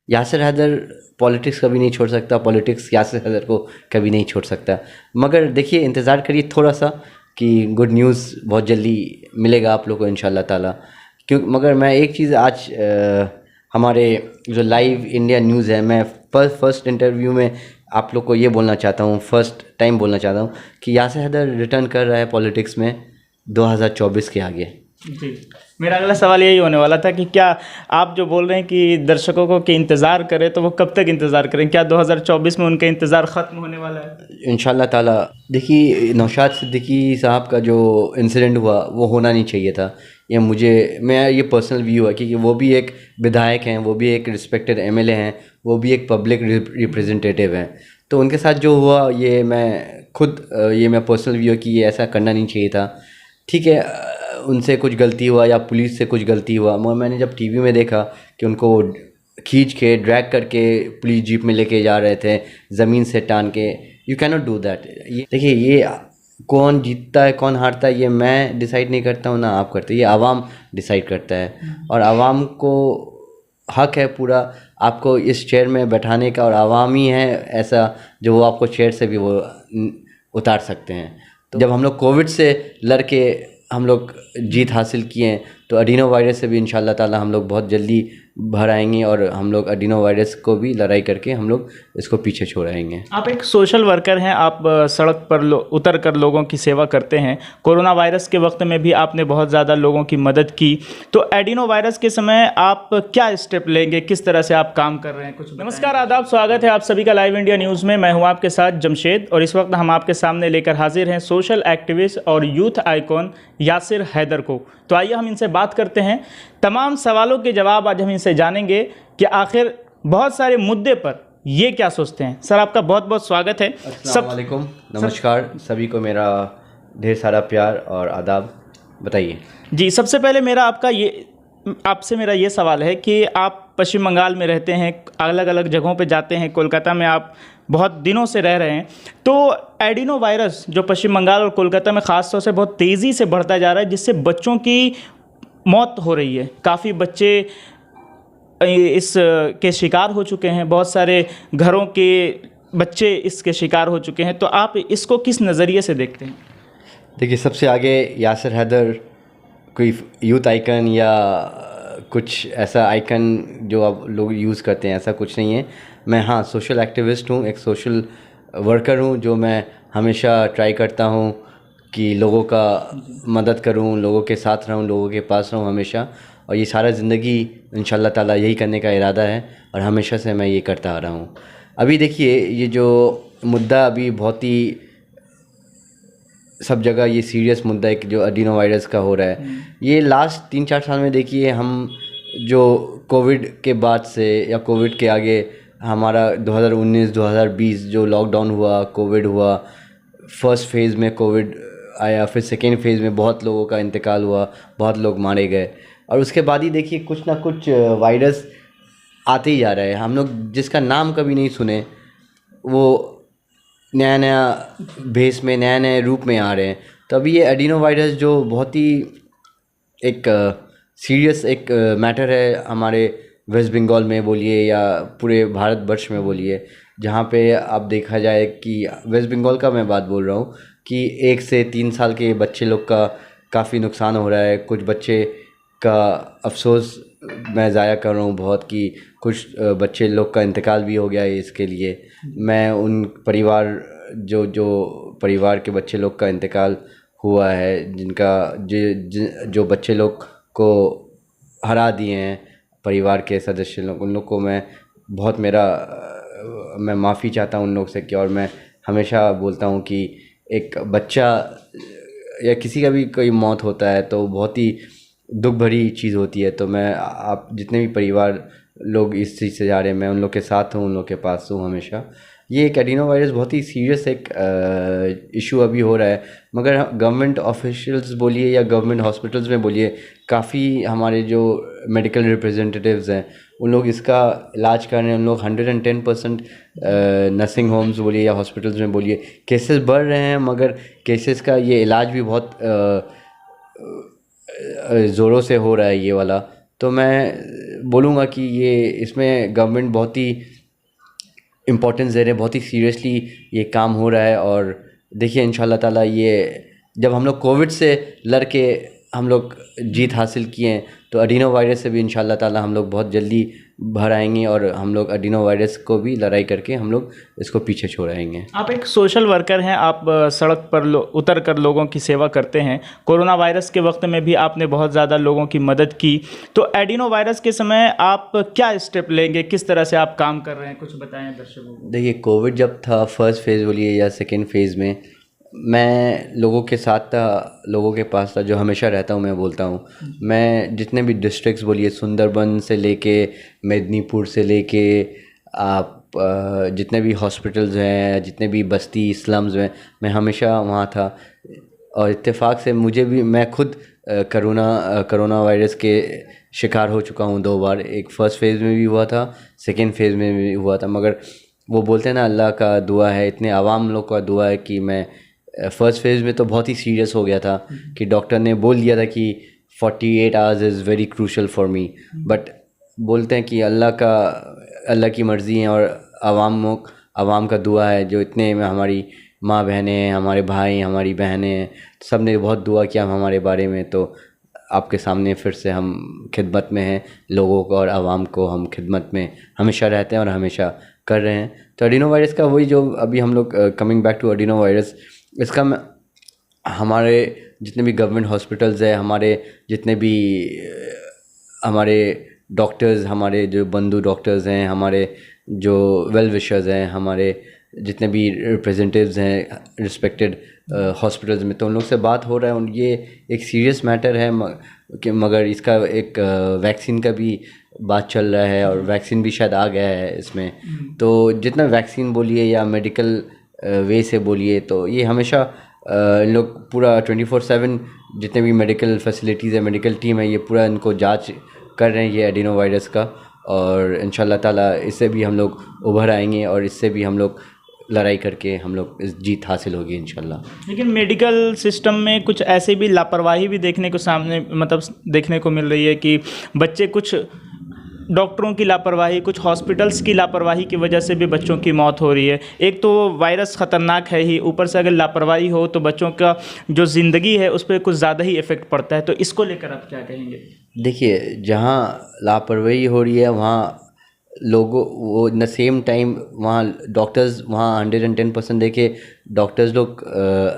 Yasir Haider politics कभी नहीं छोड़ सकता, पॉलिटिक्स यासिर हैदर को कभी नहीं छोड़ सकता। मगर देखिए, इंतज़ार करिए थोड़ा सा कि गुड न्यूज़ बहुत जल्दी मिलेगा आप लोग को इंशाल्लाह ताला। मगर मैं एक चीज़ आज हमारे जो लाइव इंडिया न्यूज़ है, मैं फर्स्ट इंटरव्यू में आप लोग को ये बोलना चाहता हूँ, फर्स्ट टाइम बोलना चाहता हूँ कि यासिर हैदर रिटर्न कर रहा है पॉलिटिक्स में 2024 के आगे। जी, मेरा अगला सवाल यही होने वाला था कि क्या आप जो बोल रहे हैं कि दर्शकों को कि इंतज़ार करें, तो वो कब तक इंतज़ार करें? क्या 2024 में उनका इंतज़ार ख़त्म होने वाला है? इंशाल्लाह ताला। देखिए, नौशाद सिद्दीकी साहब का जो इंसिडेंट हुआ वो होना नहीं चाहिए था। ये पर्सनल व्यू है, क्योंकि वो भी एक विधायक हैं, वो भी एक रिस्पेक्टेड एमएलए हैं, वो भी एक पब्लिक रिप्रेजेंटेटिव हैं। तो उनके साथ जो हुआ ये मैं पर्सनल व्यू है कि ये ऐसा करना नहीं चाहिए था। ठीक है, उनसे कुछ गलती हुआ या पुलिस से कुछ गलती हुआ, मगर मैंने जब टीवी में देखा कि उनको खींच के ड्रैग करके पुलिस जीप में लेके जा रहे थे, ज़मीन से टान के, you can not do that. ये देखिए, ये कौन जीतता है कौन हारता है ये मैं डिसाइड नहीं करता हूँ, ना आप करते, ये आवाम डिसाइड करता है। और आवाम को हक है पूरा आपको इस चेयर में बैठाने का, और आवाम ही है ऐसा जो वो आपको चेयर से भी वो उतार सकते हैं। तो जब हम लोग कोविड से लड़ के हम लोग जीत हासिल किए हैं, तो एडिनो वायरस से भी इंशाल्लाह ताला हम लोग बहुत जल्दी बाहर आएंगे, और हम लोग एडिनो वायरस को भी लड़ाई करके हम लोग इसको पीछे छोड़ाएंगे। आप एक सोशल वर्कर हैं, आप सड़क पर उतर कर लोगों की सेवा करते हैं। कोरोना वायरस के वक्त में भी आपने बहुत ज़्यादा लोगों की मदद की, तो एडिनो वायरस के समय आप क्या स्टेप लेंगे, किस तरह से आप काम कर रहे हैं, कुछ? नमस्कार, आदाब, स्वागत है आप सभी का लाइव इंडिया न्यूज़ में। मैं हूं आपके साथ जमशेद, और इस वक्त हम आपके सामने लेकर हाजिर हैं सोशल एक्टिविस्ट और यूथ आइकॉन यासिर हैदर को। तो आइए हम इनसे बात करते हैं, तमाम सवालों के जवाब आज हम इनसे जानेंगे कि आखिर बहुत सारे मुद्दे पर ये क्या सोचते हैं। सर, आपका बहुत बहुत स्वागत है। अस्सलाम वालेकुम, नमस्कार सभी को, मेरा ढेर सारा प्यार और आदाब। बताइए जी, सबसे पहले आपसे मेरा ये सवाल है कि आप पश्चिम बंगाल में रहते हैं, अलग अलग जगहों पे जाते हैं, कोलकाता में आप बहुत दिनों से रह रहे हैं, तो एडिनो वायरस जो पश्चिम बंगाल और कोलकाता में ख़ास तौर से बहुत तेज़ी से बढ़ता जा रहा है, जिससे बच्चों की मौत हो रही है। काफ़ी बच्चे इस के शिकार हो चुके हैं, बहुत सारे घरों के बच्चे इसके शिकार हो चुके हैं। तो आप इसको किस नज़रिए से देखते हैं? देखिए, सबसे आगे यासिर हैदर कोई यूथ आइकन या कुछ ऐसा आइकन जो आप लोग यूज़ करते हैं, ऐसा कुछ नहीं है। मैं हाँ सोशल एक्टिविस्ट हूँ, एक सोशल वर्कर हूँ, जो मैं हमेशा ट्राई करता हूँ कि लोगों का मदद करूँ, लोगों के साथ रहूँ, लोगों के पास रहूँ हमेशा। और ये सारा ज़िंदगी इंशाल्लाह ताला यही करने का इरादा है, और हमेशा से मैं ये करता आ रहा हूँ। अभी देखिए, ये जो मुद्दा अभी बहुत ही सब जगह ये सीरियस मुद्दा है कि जो एडिनो वायरस का हो रहा है, ये लास्ट 3-4 साल में देखिए, हम जो कोविड के बाद से या कोविड के आगे हमारा 2019-2020 जो लॉकडाउन हुआ, कोविड हुआ, फर्स्ट फेज़ में कोविड आया, फिर सेकेंड फेज़ में बहुत लोगों का इंतकाल हुआ, बहुत लोग मारे गए, और उसके बाद ही देखिए कुछ ना कुछ वायरस आते ही जा रहा है। हम लोग जिसका नाम कभी नहीं सुने, वो नया नया भेस में, नया नए रूप में आ रहे हैं। तो अभी ये एडिनो वायरस जो बहुत ही एक सीरियस एक मैटर है हमारे वेस्ट बंगाल में बोलिए या पूरे भारतवर्ष में बोलिए, जहाँ पे आप देखा जाए कि वेस्ट बंगाल का मैं बात बोल रहा हूँ कि 1 से 3 साल के बच्चे लोग का काफ़ी नुकसान हो रहा है। कुछ बच्चे का अफसोस मैं ज़ाया कर रहा हूँ बहुत, कि कुछ बच्चे लोग का इंतकाल भी हो गया है। इसके लिए मैं उन जो परिवार के बच्चे लोग का इंतकाल हुआ है, जो बच्चे लोग को हरा दिए हैं परिवार के सदस्य लोग, उन लोग को मैं माफ़ी चाहता हूँ उन लोग से कि, और मैं हमेशा बोलता हूँ कि एक बच्चा या किसी का भी कोई मौत होता है तो बहुत ही दुख भरी चीज़ होती है। तो मैं आप जितने भी परिवार लोग इस चीज़ से जा रहे हैं, मैं उन लोग के साथ हूँ, उन लोग के पास हूँ हमेशा। ये एक एडिनो वायरस बहुत ही सीरियस एक इशू अभी हो रहा है, मगर गवर्नमेंट ऑफिशियल्स बोलिए या गवर्नमेंट हॉस्पिटल्स में बोलिए, काफ़ी हमारे जो मेडिकल रिप्रेजेंटेटिव्स हैं उन लोग इसका इलाज कर रहे हैं। उन लोग 110% नर्सिंग होम्स बोलिए या हॉस्पिटल्स में बोलिए केसेस बढ़ रहे हैं, मगर केसेस का ये इलाज भी बहुत ज़ोरों से हो रहा है ये वाला। तो मैं बोलूँगा कि ये इसमें गवर्नमेंट बहुत ही इम्पोर्टेंस दे रहे हैं, बहुत ही सीरियसली ये काम हो रहा है। और देखिए इंशाल्लाह ताला ये जब हम लोग कोविड से लड़ के हम लोग जीत हासिल किए हैं, तो एडिनो वायरस से भी इंशाल्लाह ताला हम लोग बहुत जल्दी बाहर आएंगे और हम लोग एडिनो वायरस को भी लड़ाई करके हम लोग इसको पीछे छोड़ाएंगे। आप एक सोशल वर्कर हैं, आप सड़क पर उतर कर लोगों की सेवा करते हैं। कोरोना वायरस के वक्त में भी आपने बहुत ज़्यादा लोगों की मदद की, तो एडिनो वायरस के समय आप क्या स्टेप लेंगे, किस तरह से आप काम कर रहे हैं, कुछ बताएं दर्शकों को। देखिए कोविड जब था फर्स्ट फेज़ बोलिए या सेकेंड फेज़ में, मैं लोगों के साथ था, लोगों के पास था, जो हमेशा रहता हूँ। मैं बोलता हूँ मैं जितने भी डिस्ट्रिक्ट्स बोलिए, सुंदरबन से लेके मेदिनीपुर से लेके आप जितने भी हॉस्पिटल्स हैं, जितने भी बस्ती स्लम्स हैं, मैं हमेशा वहाँ था। और इत्तेफाक से मुझे भी, मैं खुद कोरोना वायरस के शिकार हो चुका हूँ 2 बार। एक फ़र्स्ट फेज़ में भी हुआ था, सेकेंड फेज़ में भी हुआ था। मगर वो बोलते हैं ना, अल्लाह का दुआ है, इतने आवाम लोग का दुआ है कि मैं फ़र्स्ट फेज़ में तो बहुत ही सीरियस हो गया था कि डॉक्टर ने बोल दिया था कि 48 hours is very crucial for me. But बोलते हैं कि अल्लाह की मर्ज़ी है और आवाम का दुआ है। जो इतने में हमारी माँ बहनें हैं, हमारे भाई, हमारी बहनें हैं, सब ने बहुत दुआ किया हमारे बारे में। तो आपके सामने फिर से हम खिदमत में हैं, लोगों को और आवाम को हम खिदमत में हमेशा रहते हैं और हमेशा कर रहे हैं। तो एडिनो वायरस का वही जो अभी हम लोग coming back to adenovirus, इसका हमारे जितने भी गवर्नमेंट हॉस्पिटल्स हैं, हमारे जितने भी हमारे डॉक्टर्स, हमारे जो बंधु डॉक्टर्स हैं, हमारे जो वेल विशर्स हैं, हमारे जितने भी रिप्रेजेंटेटिव्स हैं रिस्पेक्टेड हॉस्पिटल्स में, तो उन लोग से बात हो रहा है। ये एक सीरियस मैटर है मगर इसका एक वैक्सीन का भी बात चल रहा है और वैक्सीन भी शायद आ गया है इसमें। तो जितना वैक्सीन बोलिए या मेडिकल वे से बोलिए, तो ये हमेशा इन लोग पूरा 24/7 जितने भी मेडिकल फैसिलिटीज़ है, मेडिकल टीम है, ये पूरा इनको जांच कर रहे हैं ये एडिनो वायरस का। और इंशाल्लाह ताला इससे भी हम लोग उभर आएंगे और इससे भी हम लोग लड़ाई करके हम लोग इस जीत हासिल होगी इंशाल्लाह। लेकिन मेडिकल सिस्टम में कुछ ऐसे भी लापरवाही भी देखने को मिल रही है कि बच्चे, कुछ डॉक्टरों की लापरवाही, कुछ हॉस्पिटल्स की लापरवाही की वजह से भी बच्चों की मौत हो रही है। एक तो वायरस ख़तरनाक है ही, ऊपर से अगर लापरवाही हो तो बच्चों का जो ज़िंदगी है उस पर कुछ ज़्यादा ही इफ़ेक्ट पड़ता है। तो इसको लेकर आप क्या कहेंगे? देखिए जहाँ लापरवाही हो रही है वहाँ लोगों वो न सेम टाइम वहाँ डॉक्टर्स वहाँ 110% देखिए डॉक्टर्स लोग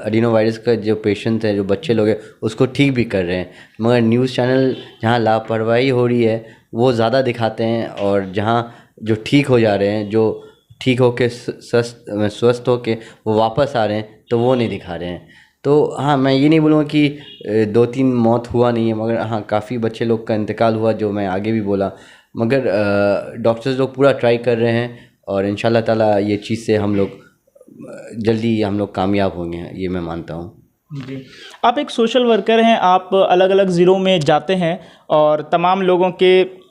एडिनो वायरस का जो पेशेंट है, जो बच्चे लोग हैं, उसको ठीक भी कर रहे हैं। मगर न्यूज़ चैनल जहाँ लापरवाही हो रही है वो ज़्यादा दिखाते हैं, और जहाँ जो ठीक हो जा रहे हैं, जो ठीक होके स्वस्थ होके वो वापस आ रहे हैं, तो वो नहीं दिखा रहे हैं। तो हाँ, मैं ये नहीं बोलूँगा कि 2-3 मौत हुआ नहीं है, मगर हाँ काफ़ी बच्चे लोग का इंतकाल हुआ, जो मैं आगे भी बोला। मगर डॉक्टर्स लोग पूरा ट्राई कर रहे हैं और इंशाल्लाह ताला ये चीज़ से हम लोग जल्दी हम लोग कामयाब होंगे, ये मैं मानता हूँ। जी, आप एक सोशल वर्कर हैं, आप अलग अलग ज़िलों में जाते हैं और तमाम लोगों के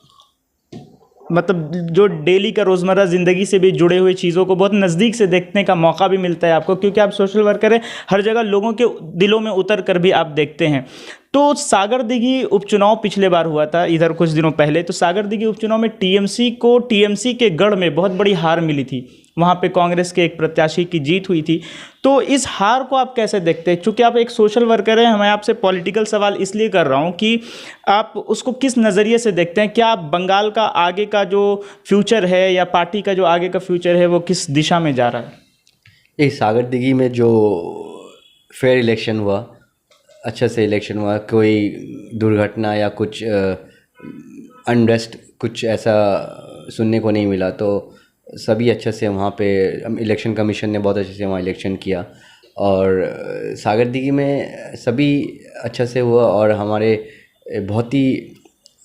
मतलब जो डेली का रोज़मर्रा ज़िंदगी से भी जुड़े हुए चीज़ों को बहुत नज़दीक से देखने का मौका भी मिलता है आपको, क्योंकि आप सोशल वर्कर हैं। हर जगह लोगों के दिलों में उतर कर भी आप देखते हैं। तो सागर दिघी उपचुनाव पिछले बार हुआ था इधर कुछ दिनों पहले, तो सागर दिघी उपचुनाव में टीएमसी के गढ़ में बहुत बड़ी हार मिली थी। वहाँ पे कांग्रेस के एक प्रत्याशी की जीत हुई थी। तो इस हार को आप कैसे देखते हैं? चूँकि आप एक सोशल वर्कर हैं, मैं आपसे पॉलिटिकल सवाल इसलिए कर रहा हूँ कि आप उसको किस नज़रिए से देखते हैं? क्या बंगाल का आगे का जो फ्यूचर है या पार्टी का जो आगे का फ्यूचर है वो किस दिशा में जा रहा है? ये सागर दिघी में जो फेयर इलेक्शन हुआ, अच्छा से इलेक्शन हुआ, कोई दुर्घटना या कुछ अनरेस्ट कुछ ऐसा सुनने को नहीं मिला। तो सभी अच्छे से वहाँ पे इलेक्शन कमीशन ने बहुत अच्छे से वहाँ इलेक्शन किया और सागर दिघी में सभी अच्छा से हुआ। और हमारे बहुत ही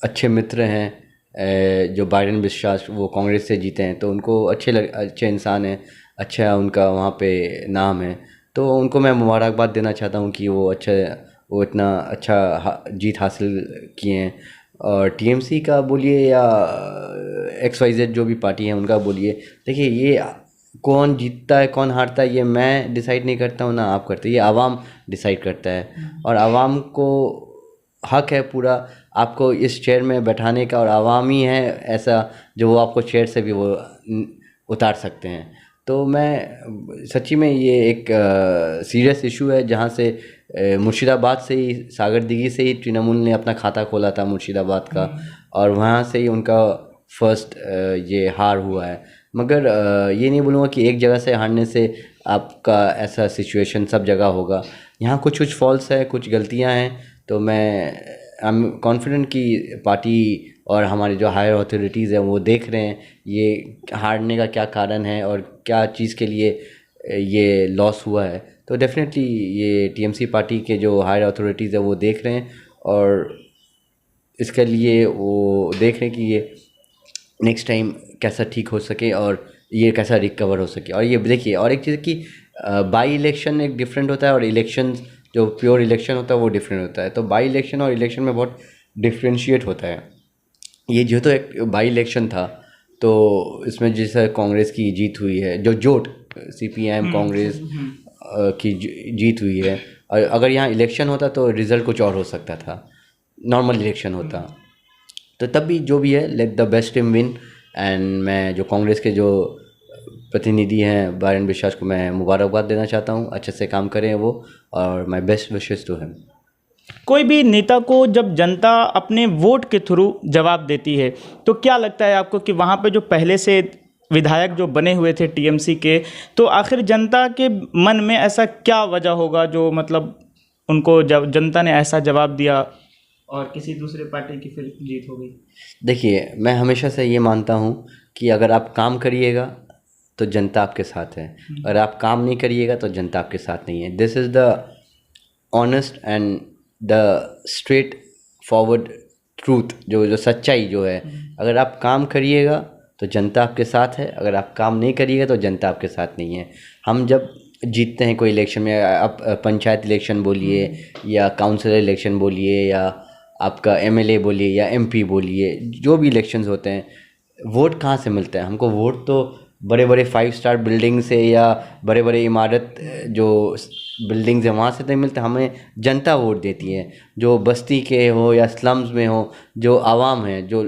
अच्छे मित्र हैं जो बाइडेन विश्वास, वो कांग्रेस से जीते हैं, तो उनको अच्छे इंसान हैं, अच्छा उनका वहाँ पे नाम है। तो उनको मैं मुबारकबाद देना चाहता हूँ कि वो इतना अच्छा जीत हासिल किए हैं। और टीएमसी का बोलिए या XYZ जो भी पार्टी है उनका बोलिए, देखिए ये कौन जीतता है कौन हारता है ये मैं डिसाइड नहीं करता हूँ, ना आप करते, ये आवाम डिसाइड करता है। और आवाम को हक है पूरा आपको इस चेयर में बैठाने का, और आवाम ही है ऐसा जो वो आपको चेयर से भी वो उतार सकते हैं। तो मैं सच्ची में ये एक सीरियस इशू है, जहाँ से मुर्शिदाबाद से ही, सागर दिघी से ही तृणमूल ने अपना खाता खोला था मुर्शिदाबाद का, और वहाँ से ही उनका फर्स्ट ये हार हुआ है। मगर ये नहीं बोलूँगा कि एक जगह से हारने से आपका ऐसा सिचुएशन सब जगह होगा। यहाँ कुछ कुछ फॉल्स है, कुछ गलतियाँ हैं। तो मैं आई एम कॉन्फिडेंट कि पार्टी और हमारे जो हायर अथॉरिटीज़ हैं वो देख रहे हैं ये हारने का क्या कारण है और क्या चीज़ के लिए ये लॉस हुआ है। तो डेफिनेटली ये टीएमसी पार्टी के जो हायर अथॉरिटीज़ है वो देख रहे हैं, और इसके लिए वो देख रहे हैं कि ये नेक्स्ट टाइम कैसा ठीक हो सके और ये कैसा रिकवर हो सके। और ये देखिए, और एक चीज़ कि बाई इलेक्शन एक डिफरेंट होता है, और इलेक्शन जो प्योर इलेक्शन होता है वो डिफरेंट होता है। तो बाई इलेक्शन और इलेक्शन में बहुत डिफ्रेंशिएट होता है। ये जो तो एक बाई इलेक्शन था, तो इसमें जैसे कांग्रेस की जीत हुई है, जो जोट सीपीएम कांग्रेस की जीत हुई है। और अगर यहाँ इलेक्शन होता तो रिज़ल्ट कुछ और हो सकता था, नॉर्मल इलेक्शन होता। तो तब भी जो भी है, let the best team win. And मैं जो कांग्रेस के जो प्रतिनिधि हैं बारन विश्वास को मैं मुबारकबाद देना चाहता हूँ, अच्छे से काम करें वो, और my best wishes to him. कोई भी नेता को जब जनता अपने वोट के थ्रू जवाब देती है, तो क्या लगता है आपको कि वहाँ पे जो पहले से विधायक जो बने हुए थे टीएमसी के, तो आखिर जनता के मन में ऐसा क्या वजह होगा जो मतलब उनको जब जनता ने ऐसा जवाब दिया और किसी दूसरे पार्टी की फिर जीत हो गई? देखिए, मैं हमेशा से ये मानता हूँ कि अगर आप काम करिएगा तो जनता आपके साथ है, अगर आप काम नहीं करिएगा तो जनता आपके साथ नहीं है। This is the honest and the straight forward truth, जो सच्चाई जो है। अगर आप काम करिएगा तो जनता आपके साथ है, अगर आप काम नहीं करिएगा तो जनता आपके साथ नहीं है। हम जब जीतते हैं कोई इलेक्शन में, आप पंचायत इलेक्शन बोलिए या काउंसिलर इलेक्शन बोलिए या आपका एमएलए बोलिए या एमपी बोलिए, जो भी इलेक्शंस होते हैं, वोट कहाँ से मिलता है हमको? वोट तो बड़े बड़े 5 स्टार बिल्डिंग से या बड़े बड़े इमारत जो बिल्डिंग्स हैं वहाँ से नहीं मिलता, हमें जनता वोट देती है। जो बस्ती के हो या स्लम्स में हो, जो आवाम है, जो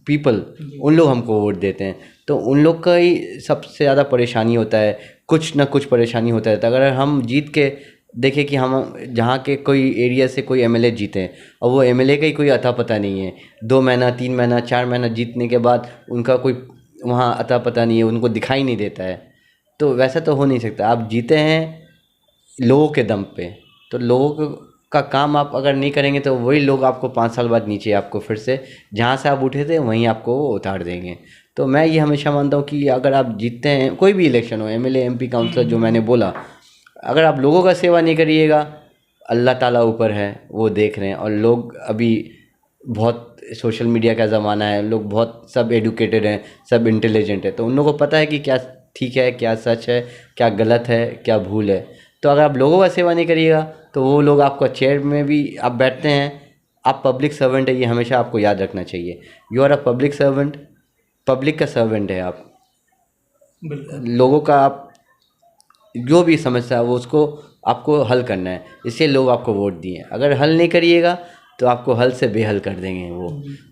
पीपल, उन लोग हमको वोट देते हैं। तो उन लोग का ही सबसे ज़्यादा परेशानी होता है, कुछ ना कुछ परेशानी होता है। तो अगर हम जीत के देखें कि हम जहाँ के कोई एरिया से कोई एमएलए जीते हैं और वो एमएलए का ही कोई अता पता नहीं है, 2 महीना 3 महीना 4 महीना जीतने के बाद उनका कोई वहाँ अता पता नहीं है, उनको दिखाई नहीं देता है, तो वैसा तो हो नहीं सकता। आप जीते हैं लोगों के दम पे, तो लोगों का काम आप अगर नहीं करेंगे तो वही लोग आपको 5 साल बाद नीचे आपको फिर से जहाँ से आप उठे थे वहीं आपको उतार देंगे। तो मैं ये हमेशा मानता हूँ कि अगर आप जीतते हैं, कोई भी इलेक्शन हो, एमएलए एमपी काउंसलर, जो मैंने बोला, अगर आप लोगों का सेवा नहीं करिएगा, अल्लाह ताला ऊपर है, वो देख रहे हैं। और लोग अभी बहुत सोशल मीडिया का ज़माना है, लोग बहुत सब एडुकेटेड हैं, सब इंटेलिजेंट है, तो उन लोगों को पता है कि क्या ठीक है, क्या सच है, क्या गलत है, क्या भूल है। तो अगर आप लोगों का सेवा नहीं करिएगा तो वो लोग आपका चेयर में भी आप बैठते हैं, आप पब्लिक सर्वेंट है, ये हमेशा आपको याद रखना चाहिए। You are a public servant, public का सर्वेंट है आप। लोगों का आप जो भी समस्या है वो उसको आपको हल करना है, इसलिए लोग आपको वोट दिए। अगर हल नहीं करिएगा तो आपको हल से बेहल कर देंगे वो।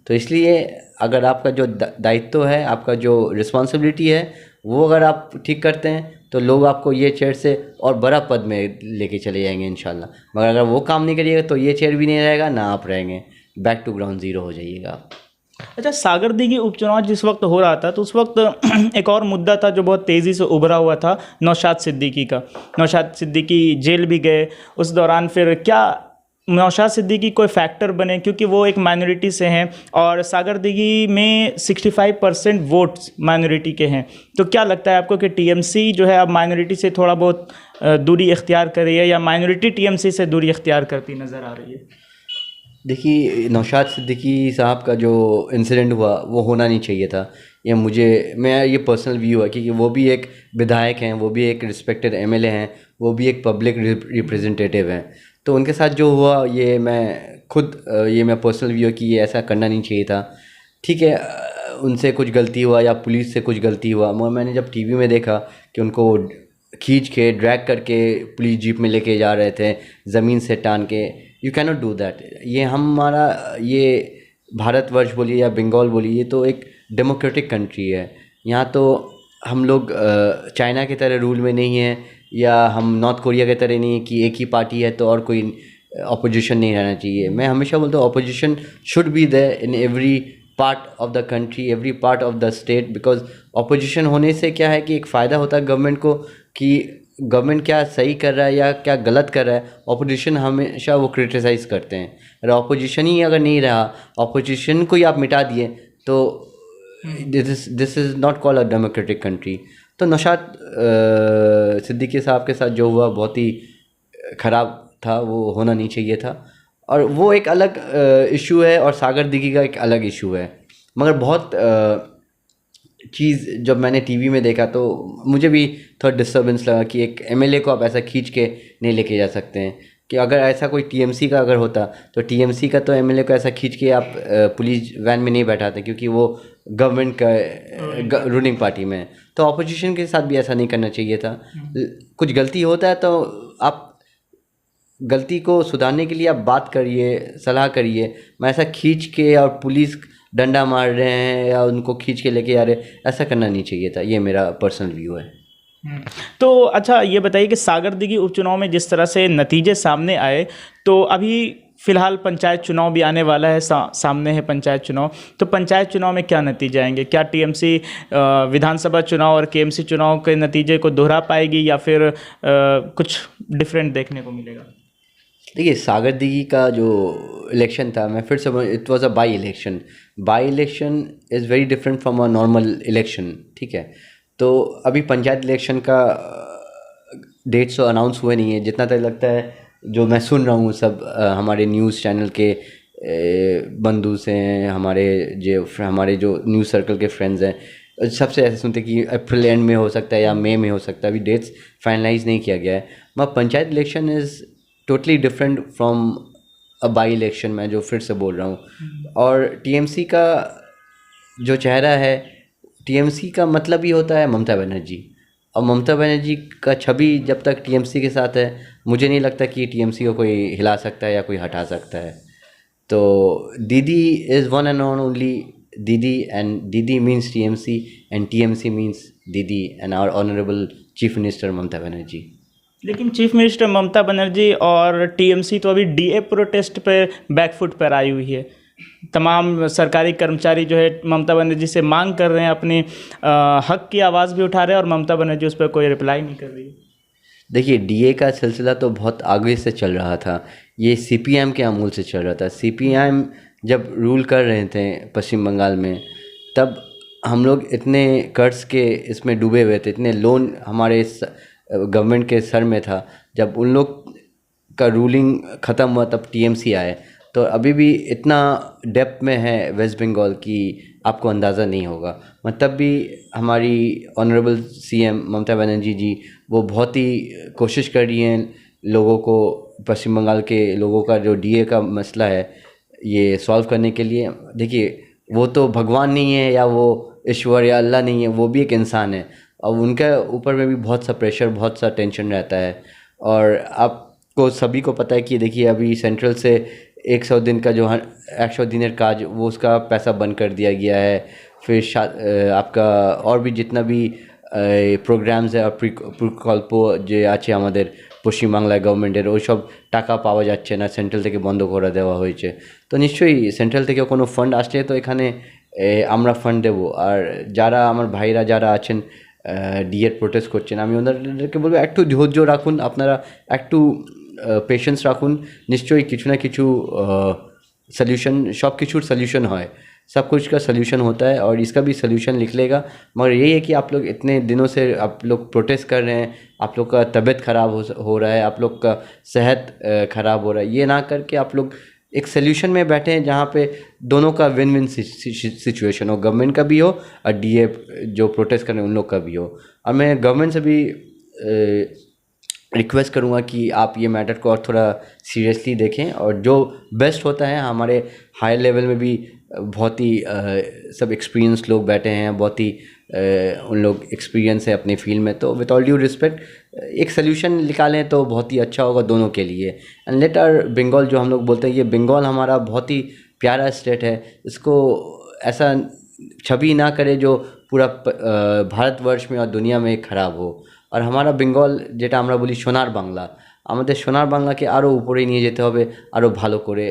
तो इसलिए अगर आपका जो दायित्व है, आपका जो रिस्पॉन्सिबिलिटी है, वो अगर आप ठीक करते हैं तो लोग आपको ये चेयर से और बड़ा पद में लेके चले जाएंगे इंशाल्लाह। मगर अगर वो काम नहीं करिएगा तो ये चेयर भी नहीं रहेगा, ना आप रहेंगे, बैक टू ग्राउंड ज़ीरो हो जाइएगा आप। अच्छा, सागर दिघी उपचुनाव जिस वक्त हो रहा था तो उस वक्त एक और मुद्दा था जो बहुत तेज़ी से उभरा हुआ था, नौशाद सिद्दीकी का। नौशाद सिद्दीकी जेल भी गए उस दौरान। फिर क्या नौशाद सिद्दीकी कोई फैक्टर बने, क्योंकि वो एक माइनॉरिटी से हैं और सागर दिघी में 65% वोट्स माइनॉरिटी के हैं। तो क्या लगता है आपको कि टीएमसी जो है अब माइनॉरिटी से थोड़ा बहुत दूरी इख्तियार कर रही है या माइनॉरिटी टीएमसी से दूरी इख्तियार करती नज़र आ रही है? देखिए, नौशाद सिद्दीकी साहब का जो इंसिडेंट हुआ वो होना नहीं चाहिए था। मैं ये पर्सनल व्यू है, क्योंकि वो भी एक विधायक हैं, वो भी एक रिस्पेक्टेड एमएलए हैं, वो भी एक पब्लिक रिप्रेजेंटेटिव हैं। तो उनके साथ जो हुआ ये मैं पर्सनल व्यू है कि ये ऐसा करना नहीं चाहिए था। ठीक है, उनसे कुछ गलती हुआ या पुलिस से कुछ गलती हुआ, मगर मैंने जब टीवी में देखा कि उनको खींच के ड्रैग करके पुलिस जीप में लेके जा रहे थे, ज़मीन से टान के, you can not do that. ये हमारा ये भारतवर्ष बोलिए या बंगाल बोलिए, ये तो एक डेमोक्रेटिक कंट्री है। यहाँ तो हम लोग चाइना की तरह रूल में नहीं है, या हम नॉर्थ कोरिया की तरह नहीं है कि एक ही पार्टी है तो और कोई अपोजिशन नहीं रहना चाहिए। मैं हमेशा बोलता हूँ opposition should be there in every part of the country, every part of the state, because opposition होने से क्या है कि एक फ़ायदा होता है गवर्नमेंट को कि गवर्नमेंट क्या सही कर रहा है या क्या गलत कर रहा है। अपोजिशन हमेशा वो क्रिटिसाइज़ करते हैं। अगर अपोजिशन ही अगर नहीं रहा, अपोजिशन को ही आप मिटा दिए, तो this is not called a democratic country. तो नौशाद सिद्दीकी साहब के साथ जो हुआ बहुत ही ख़राब था, वो होना नहीं चाहिए था। और वो एक अलग इशू है और सागर दिघी का एक अलग इशू है। मगर बहुत चीज़ जब मैंने टीवी में देखा तो मुझे भी थोड़ा डिस्टर्बेंस लगा कि एक एमएलए को आप ऐसा खींच के नहीं लेके जा सकते हैं। कि अगर ऐसा कोई टीएमसी का अगर होता तो टीएमसी का तो एमएलए को ऐसा खींच के आप पुलिस वैन में नहीं बैठाते, क्योंकि वो गवर्नमेंट का रूलिंग पार्टी में है। तो अपोजिशन के साथ भी ऐसा नहीं करना चाहिए था। कुछ गलती होता है तो आप गलती को सुधारने के लिए आप बात करिए, सलाह करिए। मैं ऐसा खींच के और पुलिस डंडा मार रहे हैं या उनको खींच के लेके आ रहे, ऐसा करना नहीं चाहिए था। ये मेरा पर्सनल व्यू है। तो अच्छा ये बताइए कि सागर दिघी उपचुनाव में जिस तरह से नतीजे सामने आए, तो अभी फिलहाल पंचायत चुनाव भी आने वाला है, सामने है पंचायत चुनाव। तो पंचायत चुनाव में क्या नतीजे आएंगे? क्या टीएमसी विधानसभा चुनाव और केएमसी चुनाव के नतीजे को दोहरा पाएगी या फिर कुछ डिफरेंट देखने को मिलेगा? देखिए, सागर दिघी का जो इलेक्शन था, मैं फिर से it was a by election. By election is very different from a normal election, ठीक है। तो अभी पंचायत इलेक्शन का डेट्स तो अनाउंस हुए नहीं है। जितना तक लगता है, जो मैं सुन रहा हूँ सब हमारे न्यूज़ चैनल के बंधु से हैं, हमारे जो न्यूज़ सर्कल के फ्रेंड्स हैं, सबसे ऐसे सुनते कि अप्रैल एंड में हो सकता है या मई में हो सकता है। अभी डेट्स फाइनलाइज नहीं किया गया है। मगर panchayat election is totally different from a by election, मैं जो फिर से बोल रहा हूँ। और टीएमसी का जो चेहरा है, टीएमसी का मतलब ही होता है ममता बनर्जी। और ममता बनर्जी का छवि जब तक टीएमसी के साथ है, मुझे नहीं लगता कि टीएमसी को कोई हिला सकता है या कोई हटा सकता है। तो Didi is one and only Didi, and Didi means TMC, and TMC means Didi and our honourable chief minister Mamata Banerjee. लेकिन चीफ मिनिस्टर ममता बनर्जी और टीएमसी तो अभी डीए प्रोटेस्ट पे बैकफुट पर आई हुई है। तमाम सरकारी कर्मचारी जो है ममता बनर्जी से मांग कर रहे हैं, अपनी हक की आवाज़ भी उठा रहे हैं, और ममता बनर्जी उस पर कोई रिप्लाई नहीं कर रही है। देखिए, डीए का सिलसिला तो बहुत आगे से चल रहा था। ये सीपीएम के अमूल से चल रहा था। सीपीएम जब रूल कर रहे थे पश्चिम बंगाल में, तब हम लोग इतने कर्ज के इसमें डूबे हुए थे, इतने लोन हमारे गवर्नमेंट के सर में था। जब उन लोग का रूलिंग ख़त्म हुआ तब टीएमसी आए। तो अभी भी इतना डेप्थ में है वेस्ट बंगाल की आपको अंदाज़ा नहीं होगा। मतलब भी हमारी ऑनरेबल सीएम ममता बनर्जी जी, वो बहुत ही कोशिश कर रही हैं लोगों को, पश्चिम बंगाल के लोगों का जो डीए का मसला है ये सॉल्व करने के लिए। देखिए, वो तो भगवान नहीं है या वो ईश्वर या अल्लाह नहीं है, वो भी एक इंसान है। और उनके ऊपर में भी बहुत सा प्रेशर, बहुत सा टेंशन रहता है। और आपको सभी को पता है कि देखिए, अभी सेंट्रल से 100 दिन का जो 100 दिनेर काज, वो उसका पैसा बंद कर दिया गया है। फिर आपका और भी जितना भी প্রোগ্রামস আর প্রকল্প যে আছে আমাদের পশ্চিমবাংলায় গভর্নমেন্টের, ওই সব টাকা পাওয়া যাচ্ছে না, সেন্ট্রাল থেকে বন্ধ করে দেওয়া হয়েছে। তো নিশ্চয়ই সেন্ট্রাল থেকে কোনো ফান্ড আসলে তো এখানে আমরা ফান্ড দেবো। আর যারা আমার ভাইরা যারা আছেন ডিএর প্রোটেস্ট করছেন, আমি ওনাদেরকে বলবো একটু ধৈর্য রাখুন, আপনারা একটু পেশেন্স রাখুন। নিশ্চয়ই কিছু না কিছু सल्यूशन, सब কিছুর सल्यूशन है, सब कुछ का सल्यूशन होता है और इसका भी सल्यूशन निकलेगा। मगर यही है कि आप लोग इतने दिनों से आप लोग प्रोटेस्ट कर रहे हैं, आप लोग का तबीयत ख़राब हो रहा है, आप लोग का सेहत ख़राब हो रहा है, ये ना करके आप लोग एक सल्यूशन में बैठे हैं जहाँ पे दोनों का विन विन सिचुएशन हो, गवर्नमेंट का भी हो और डीए जो प्रोटेस्ट कर रहे हैं उन लोग का भी हो। और मैं गवर्नमेंट से भी रिक्वेस्ट करूँगा कि आप ये मैटर को और थोड़ा सीरियसली देखें, और जो बेस्ट होता है, हमारे हाई लेवल में भी बहुत ही सब एक्सपीरियंस लोग बैठे हैं, बहुत ही उन लोग एक्सपीरियंस है अपने फील्ड में, तो विद ऑल ड्यू रिस्पेक्ट एक सोल्यूशन निकालें तो बहुत ही अच्छा होगा दोनों के लिए। एंड लेट आवर बंगाल, जो हम लोग बोलते हैं, ये बंगाल हमारा बहुत ही प्यारा स्टेट है, इसको ऐसा छवि ना करे जो पूरा भारतवर्ष में और दुनिया में ख़राब हो। और हमारा बेঙ্গল যেটা আমরা বলি সোনার বাংলা, আমাদের সোনার বাংলাকে আরও উপরে নিয়ে যেতে হবে, আরও ভালো করে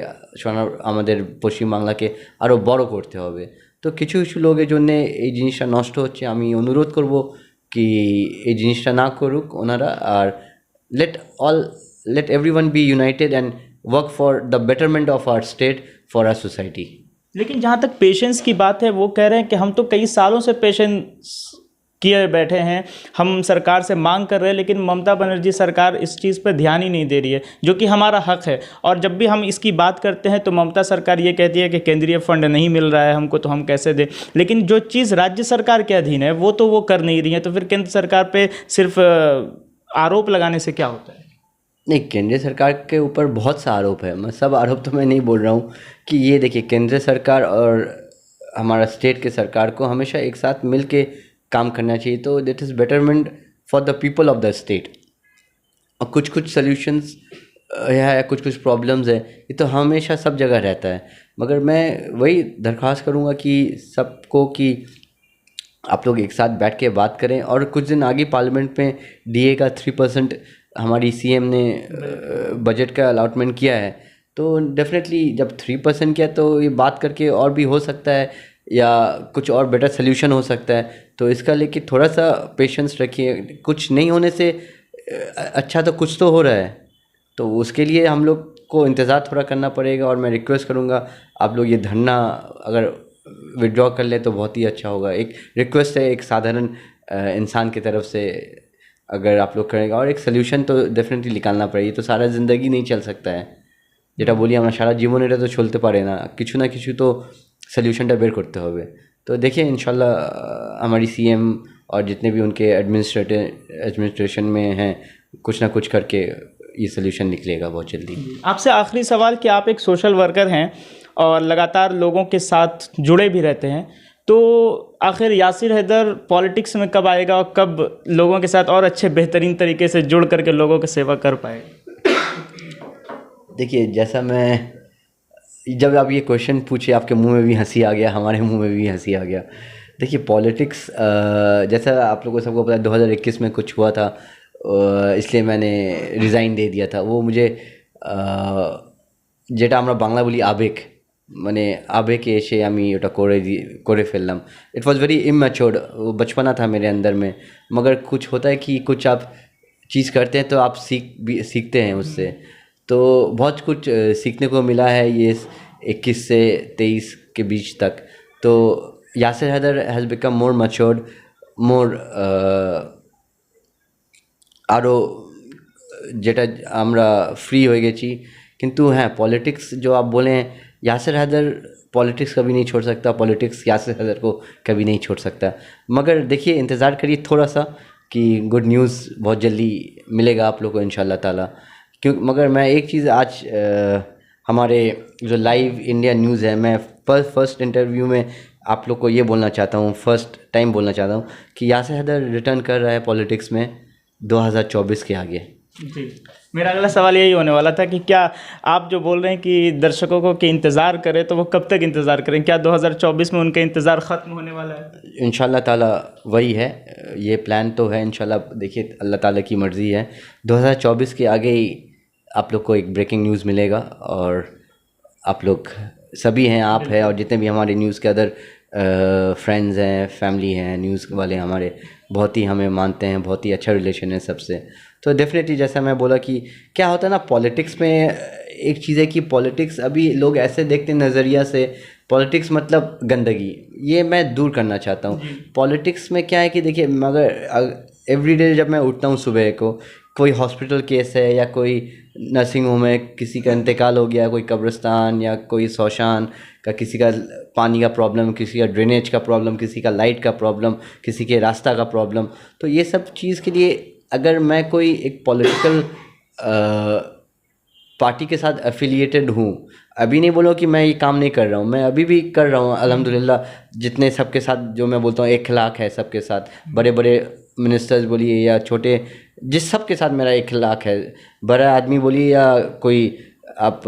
আমাদের পশ্চিমবাংলাকে আরও বড় করতে হবে। তো কিছু কিছু লোকের জন্যে এই জিনিসটা নষ্ট হচ্ছে, আমি অনুরোধ করব কি এই জিনিসটা না করুক ওনারা, আর let everyone be united and work for the betterment of our state, for our society। लेकिन जहाँ तक पेशेंस की बात है, वो कह रहे हैं कि हम तो कई सालों से पेशेंस किए बैठे हैं, हम सरकार से मांग कर रहे हैं, लेकिन ममता बनर्जी सरकार इस चीज़ पर ध्यान ही नहीं दे रही है, जो कि हमारा हक है। और जब भी हम इसकी बात करते हैं तो ममता सरकार ये कहती है कि केंद्रीय फंड नहीं मिल रहा है हमको, तो हम कैसे दें। लेकिन जो चीज़ राज्य सरकार के अधीन है वो तो वो कर नहीं रही है, तो फिर केंद्र सरकार पे सिर्फ आरोप लगाने से क्या होता है? नहीं, केंद्र सरकार के ऊपर बहुत सा आरोप है, मैं सब आरोप तो मैं नहीं बोल रहा हूँ कि ये देखिए, केंद्र सरकार और हमारा स्टेट के सरकार को हमेशा एक साथ मिल के काम करना चाहिए, तो that is betterment for the people of the state. और कुछ कुछ सॉल्यूशंस है, कुछ कुछ प्रॉब्लम्स है, ये तो हमेशा सब जगह रहता है। मगर मैं वही दरख्वास्त करूँगा कि सबको कि आप लोग एक साथ बैठ के बात करें। और कुछ दिन आगे पार्लियामेंट में डीए का 3% हमारी सीएम ने बजट का अलॉटमेंट किया है, तो डेफिनेटली जब 3% किया तो ये बात करके और भी हो सकता है, या कुछ और बेटर सोल्यूशन हो सकता है। तो इसका लेके थोड़ा सा पेशेंस रखिए, कुछ नहीं होने से अच्छा तो कुछ तो हो रहा है, तो उसके लिए हम लोग को इंतज़ार थोड़ा करना पड़ेगा। और मैं रिक्वेस्ट करूँगा आप लोग ये धरना अगर विड्रॉ कर ले तो बहुत ही अच्छा होगा। एक रिक्वेस्ट है एक साधारण इंसान की तरफ से, अगर आप लोग करेंगे, और एक सोल्यूशन तो डेफिनेटली निकालना पड़ेगी, तो सारा ज़िंदगी नहीं चल सकता है, যেটা বলি আমরা সারা জীবন এটা তো চলতে পারে না, কিছু না কিছু তো सल्यूशनটা বের করতে হবে। तो देखिए इंशाल्लाह हमारी सीएम और जितने भी उनके एडमिनिस्ट्रेशन में हैं, कुछ ना कुछ करके ये सल्यूशन निकलेगा बहुत जल्दी। आपसे आखिरी सवाल कि आप एक सोशल वर्कर हैं और लगातार लोगों के साथ जुड़े भी रहते हैं, तो आखिर यासिर हैदर पॉलिटिक्स में कब आएगा और कब लोगों के साथ और अच्छे बेहतरीन तरीके से जुड़ करके लोगों की सेवा कर पाएगा? देखिए, जैसा मैं जब आप ये क्वेश्चन पूछे, आपके मुंह में भी हंसी आ गया, हमारे मुंह में भी हंसी आ गया। देखिए पॉलिटिक्स, जैसा आप लोगों को सबको पता है 2021 में कुछ हुआ था, इसलिए मैंने रिज़ाइन दे दिया था। वो मुझे যেটা আমরা বাংলা বলি আবেগ, মানে আবেগে এসে আমি ওটা করে ফেললাম। इट वॉज़ वेरी इमेच्योर्ड, वो बचपना था मेरे अंदर में। मगर कुछ होता है कि कुछ आप चीज़ करते हैं तो आप सीखते हैं उससे, तो बहुत कुछ सीखने को मिला है ये 21 से 23 के बीच तक। तो Yasir Haider has become more matured, more আরও যেটা আমরা फ्री हो গেছি। किंतु है पॉलिटिक्स जो आप बोले हैं, यासिर हैदर पॉलिटिक्स कभी नहीं छोड़ सकता, पॉलिटिक्स यासिर हैदर को कभी नहीं छोड़ सकता। मगर देखिए इंतज़ार करिए थोड़ा सा कि गुड न्यूज़ बहुत जल्दी मिलेगा आप लोग को इंशाल्लाह ताला। मगर मैं एक चीज़ आज हमारे जो लाइव इंडिया न्यूज़ है, मैं फर्स्ट इंटरव्यू में आप लोग को ये बोलना चाहता हूँ, फर्स्ट टाइम बोलना चाहता हूँ कि यासिर हैदर रिटर्न कर रहा है पॉलिटिक्स में 2024 के आगे। जी, मेरा अगला सवाल यही होने वाला था कि क्या आप जो बोल रहे हैं कि दर्शकों को कि इंतज़ार करें, तो वो कब तक इंतज़ार करें? क्या 2024 में उनका इंतज़ार ख़त्म होने वाला है? इंशाल्लाह ताला वही है, ये प्लान तो है इंशाल्लाह। देखिए अल्लाह ताला की मर्ज़ी है, 2024 के आगे ही आप लोग को एक ब्रेकिंग न्यूज़ मिलेगा। और आप लोग सभी हैं, आप हैं और जितने भी हमारे न्यूज़ के अदर फ्रेंड्स हैं, फैमिली हैं, न्यूज़ वाले हमारे बहुत ही हमें मानते हैं, बहुत ही अच्छा रिलेशन है सबसे। तो डेफिनेटली जैसा मैं बोला कि क्या होता है ना, पॉलिटिक्स में एक चीज़ है कि पॉलिटिक्स अभी लोग ऐसे देखते हैं नज़रिया से, पॉलिटिक्स मतलब गंदगी, ये मैं दूर करना चाहता हूँ। पॉलिटिक्स में क्या है कि देखिए, मगर एवरीडे जब मैं उठता हूँ सुबह को, कोई हॉस्पिटल केस है या कोई नर्सिंग होम है, किसी का इंतकाल हो गया, कोई कब्रिस्तान या कोई शौशान का, किसी का पानी का प्रॉब्लम, किसी का ड्रेनेज का प्रॉब्लम, किसी का लाइट का प्रॉब्लम, किसी के रास्ता का प्रॉब्लम, तो ये सब चीज़ के लिए अगर मैं कोई एक पार्टी के साथ एफिलिएटेड हूँ। अभी नहीं बोलो कि मैं ये काम नहीं कर रहा हूँ, मैं अभी भी कर रहा हूँ अल्हम्दुलिल्लाह। जितने सबके साथ जो मैं बोलता हूँ इखलाक है सबके साथ, बड़े बड़े मिनिस्टर्स बोलिए या छोटे, जिस सब के साथ मेरा इखलाक है। बड़ा आदमी बोलिए या कोई आप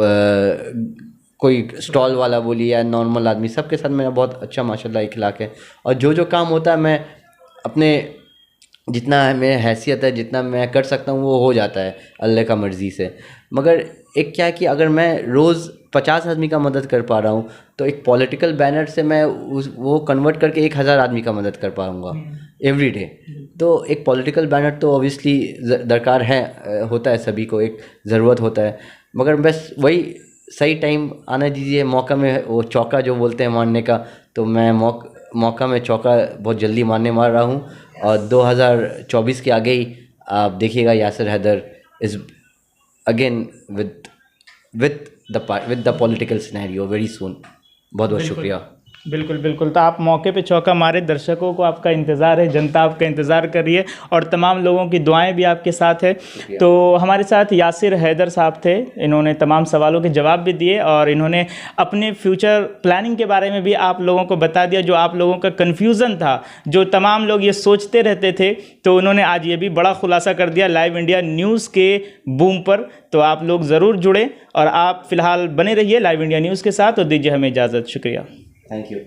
कोई स्टॉल वाला बोलिए या नॉर्मल आदमी, सबके साथ मेरा बहुत अच्छा माशाल्लाह इखलाक है। और जो काम होता है मैं अपने जितना है मेरी हैसियत है, जितना मैं कर सकता हूँ वो हो जाता है अल्लाह का मर्ज़ी से। मगर एक क्या है कि अगर मैं रोज़ 50 आदमी का मदद कर पा रहा हूँ तो एक पॉलिटिकल बैनर से मैं वो कन्वर्ट करके 1000 आदमी का मदद कर पाऊँगा एवरी डे। तो एक पॉलिटिकल बैनर तो ऑब्वियसली दरकार है, होता है, सभी को एक ज़रूरत होता है। मगर बस वही सही टाइम आना दीजिए, मौका में वो चौका जो बोलते हैं मारने का, तो मैं मौका में चौका बहुत जल्दी मार रहा हूँ। और 2024 के आगे ही आप देखिएगा Yasir Haider is again with the political scenario very soon। बहुत बहुत शुक्रिया। बिल्कुल बिल्कुल। तो आप मौके पे चौका मारे, दर्शकों को आपका इंतज़ार है, जनता आपका इंतज़ार कर रही है और तमाम लोगों की दुआएं भी आपके साथ है। तो हमारे साथ यासिर हैदर साहब थे, इन्होंने तमाम सवालों के जवाब भी दिए और इन्होंने अपने फ्यूचर प्लानिंग के बारे में भी आप लोगों को बता दिया। जो आप लोगों का कन्फ्यूज़न था, जो तमाम लोग ये सोचते रहते थे, तो उन्होंने आज ये भी बड़ा खुलासा कर दिया लाइव इंडिया न्यूज़ के बूम पर। तो आप लोग ज़रूर जुड़ें और आप फ़िलहाल बने रहिए लाइव इंडिया न्यूज़ के साथ। और दीजिए हमें इजाज़त। शुक्रिया। Thank you।